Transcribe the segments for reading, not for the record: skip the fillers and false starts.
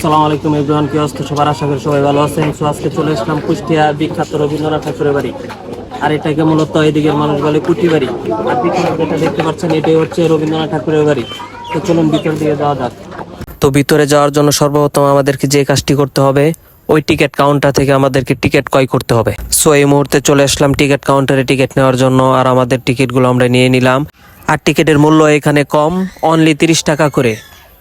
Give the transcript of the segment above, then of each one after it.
আসসালামু আলাইকুম এভরিওয়ান, কি অবস্থা সবার? আশা করি সবাই ভালো আছেন। সো আজকে চলে আসলাম কুষ্টিয়া বিখ্যাত রবীন্দ্রনাথ ঠাকুরের বাড়ি। আর এটাকে মূলত এদিকের মানুষ বলে কুটি বাড়ি। আর পিছনে যেটা দেখতে পাচ্ছেন এটাই হচ্ছে রবীন্দ্রনাথ ঠাকুরের বাড়ি। তো চলুন ভিতর দিয়ে যাওয়া যাক। তো ভিতরে যাওয়ার জন্য সর্বপ্রথম আমাদেরকে যে কাজটি করতে হবে, ওই টিকিট কাউন্টার থেকে আমাদেরকে টিকিট ক্রয় করতে হবে। সো এই মুহূর্তে চলে আসলাম টিকিট কাউন্টারে টিকিট নেওয়ার জন্য। আর আমাদের টিকিটগুলো আমরা নিয়ে নিলাম। আর টিকিটের মূল্য এখানে কম, অনলি 30 টাকা করে।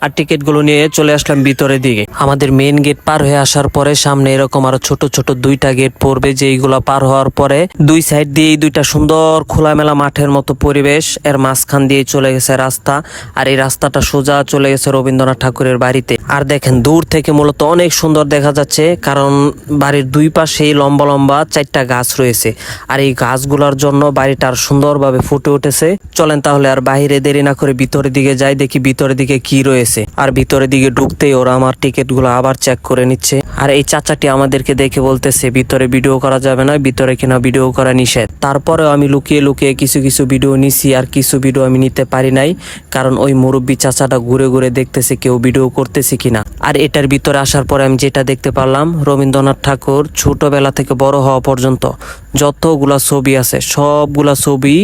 আর টিকিটগুলো নিয়ে চলে আসলাম ভিতরের দিকে। আমাদের মেইন গেট পার হয়ে আসার পরে সামনে এরকম আরো ছোট ছোট দুইটা গেট পড়বে, যেইগুলো পার হওয়ার পরে দুই সাইড দিয়ে দুইটা সুন্দর খোলামেলা মাঠের মতো পরিবেশ, এর মাঝখান দিয়ে চলে গেছে রাস্তা। আর এই রাস্তাটা সোজা চলে গেছে রবীন্দ্রনাথ ঠাকুরের বাড়িতে। আর দেখেন দূর থেকে মূলত অনেক সুন্দর দেখা যাচ্ছে, কারণ বাড়ির দুই পাশেই লম্বা লম্বা 4টা গাছ রয়েছে। আর এই গাছগুলোর জন্য বাড়িটা আর সুন্দরভাবে ফুটে উঠেছে। চলেন তাহলে আর বাইরে দেরি না করে ভিতরের দিকে যাই, দেখি ভিতরের দিকে কি রয়েছে। আর ভিতরের দিকে ঢুকতেই ওরা আমার টিকিটগুলো আবার চেক করে নিচ্ছে। আর এই চাচাটি আমাদেরকে দেখে বলতেছে ভিতরে ভিডিও করা যাবে না, ভিতরে কিনা ভিডিও করা নিষেধ। তারপরেও আমি লুকিয়ে লুকিয়ে কিছু কিছু ভিডিও নিছি, আর কিছু ভিডিও আমি নিতে পারি নাই, কারণ ওই মুরব্বী চাচাটা ঘুরে ঘুরে দেখতেছে কেউ ভিডিও করতেছে কিনা। আর এটার ভিতরে আসার পরে আমি যেটা দেখতে পারলাম, রবীন্দ্রনাথ ঠাকুর ছোটবেলা থেকে বড় হওয়া পর্যন্ত যতগুলা ছবি আছে সবগুলা ছবি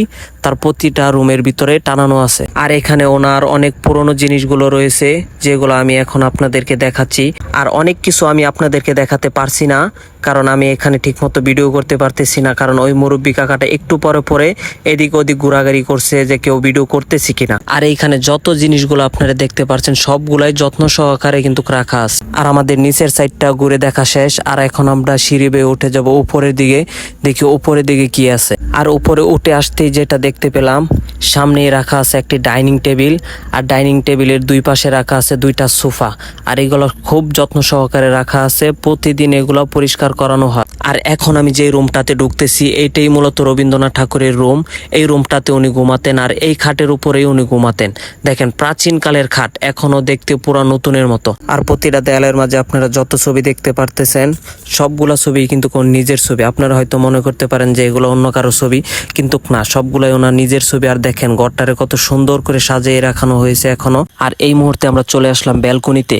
তার প্রতিটা রুমের ভিতরে টানানো আছে। আর এখানে ওনার অনেক পুরনো জিনিসগুলো রয়েছে, যেগুলো আমি এখন আপনাদেরকে দেখাচ্ছি। আর অনেক কিছু আমি আপনাদেরকে দেখাতে পারছি না, কারণ আমি এখানে ঠিকমতো ভিডিও করতে পারতেছি না, কারণ ওই মুরব্বী কাকাটা একটু পরে পরে এদিক ওদিক ঘোরাঘুরি করছে যে কেউ ভিডিও করতেছি কিনা। আর এইখানে যত জিনিসগুলো আপনারা দেখতে পাচ্ছেন সবগুলাই যত্ন সহকারে কিন্তু রাখা আছে। আর আমাদের নিচের সাইডটা ঘুরে দেখা শেষ। আর এখন আমরা সিঁড়ি বেয়ে উঠে যাব উপরের দিকে, দেখি উপরের দিকে কি আছে। আর উপরে উঠে আসতেই যেটা দেখতে পেলাম, সামনেই রাখা আছে একটি ডাইনিং টেবিল। আর ডাইনিং টেবিলের দুই পাশে রাখা আছে দুইটা সোফা। আর এগুলো খুব যত্ন সহকারে রাখা আছে, প্রতিদিন এগুলো পরিষ্কার করানো হয়। আর এখন আমি যে রুমটাতে ঢুকতেছি এইটাই মূলত রবীন্দ্রনাথ ঠাকুরের রুম। এই রুমটাতে উনি ঘুমাতেন, আর এই খাটের উপরেই উনি ঘুমাতেন। দেখেন প্রাচীন কালের খাট, এখনো দেখতে পুরা নতুনের মতো। আর প্রতিটা দেয়ালের মাঝে আপনারা যত ছবি দেখতে পারতেছেন সবগুলা ছবি কিন্তু কোন নিজের ছবি। আপনারা হয়তো মনে করতে পারেন যে এগুলো অন্য কারো ছবি, কিন্তু না, সবগুলাই ওনার নিজের ছবি। আর দেখেন ঘরটারে কত সুন্দর করে সাজিয়ে রাখানো হয়েছে এখনো। আর এই মুহূর্তে আমরা চলে আসলাম ব্যালকনিতে।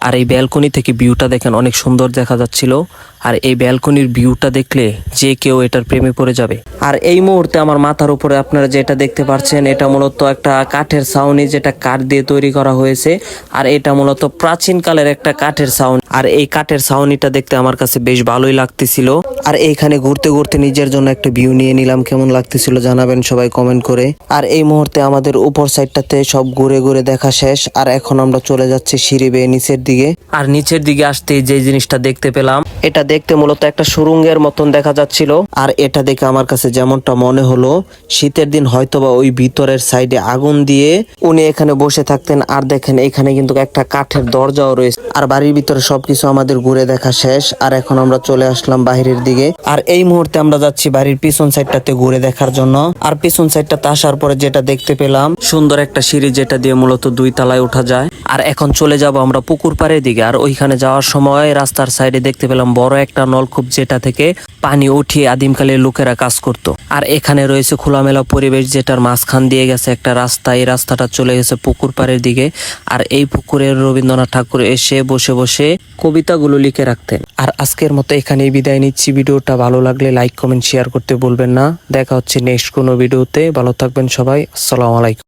আর এই ব্যালকনি থেকে ভিউটা দেখেন অনেক সুন্দর দেখা যাচ্ছিল। আর এই ব্যালকনির ভিউটা দেখলে যে কেউ এটার প্রেমে পড়ে যাবে। আর এই মুহূর্তে আমার মাথার উপরে আপনারা যেটা দেখতে পাচ্ছেন, এটা মূলত একটা কাঠের ছাউনি, যেটা কাঠ দিয়ে তৈরি করা হয়েছে। আর এটা মূলত প্রাচীন কালের একটা কাঠের ছাউনি। আর এই কাঠের ছাউনিটা দেখতে আমার কাছে বেশ ভালোই লাগতেছিল। আর এইখানে ঘুরতে ঘুরতে নিজের জন্য একটা ভিউ নিয়ে নিলাম, কেমন লাগতেছিল জানাবেন সবাই কমেন্ট করে। আর এই মুহূর্তে আমাদের উপর সাইডটাতে সব ঘুরে ঘুরে দেখা শেষ। আর এখন আমরা চলে যাচ্ছি সিঁড়ি বেয়ে নিচের দিকে। আর নিচের দিকে আসতেই যে জিনিসটা দেখতে পেলাম, এটা দেখতে মূলত একটা সুরঙ্গের মতন দেখা যাচ্ছিল। আর এটা দেখে আমার কাছে যেমনটা মনে হলো, শীতের দিন হয়তোবা ওই ভিতরের সাইডে আগুন দিয়ে উনি এখানে বসে থাকতেন। আর দেখেন এখানে কিন্তু একটা কাঠের দরজাও রয়েছে। আর বাড়ির ভিতরে সবকিছু আমাদের ঘুরে দেখা শেষ। আর এখন আমরা চলে আসলাম বাহিরের দিকে। আর এই মুহূর্তে আমরা যাচ্ছি বাড়ির পিছন সাইডটাতে ঘুরে দেখার জন্য। আর পিছন সাইডটাতে আসার পরে যেটা দেখতে পেলাম, সুন্দর একটা সিঁড়ি, যেটা দিয়ে মূলত 2 তলায় ওঠা যায়। আর এখন চলে যাব আমরা পুকুর পাড়ের দিকে। আর ওইখানে যাওয়ার সময় রাস্তার সাইডে দেখতে পেলাম বড় একটা নলকূপ, যেটা থেকে পানি উঠিয়ে আদিমকালের লোকেরা কাজ করত। আর এখানে রয়েছে খোলামেলা পরিবেশ, যেটার মাঝখান দিয়ে গেছে একটা রাস্তা। এই রাস্তাটা চলে গেছে পুকুর পাড়ের দিকে। আর এই পুকুরে রবীন্দ্রনাথ ঠাকুর এসে বসে বসে কবিতাগুলো লিখে রাখতেন। আর আজকের মতো এখানেই বিদায় নিচ্ছি। ভিডিওটা ভালো লাগলে লাইক কমেন্ট শেয়ার করতে ভুলবেন না। দেখা হচ্ছে নেক্সট কোনো ভিডিওতে। ভালো থাকবেন সবাই। আসসালামু আলাইকুম।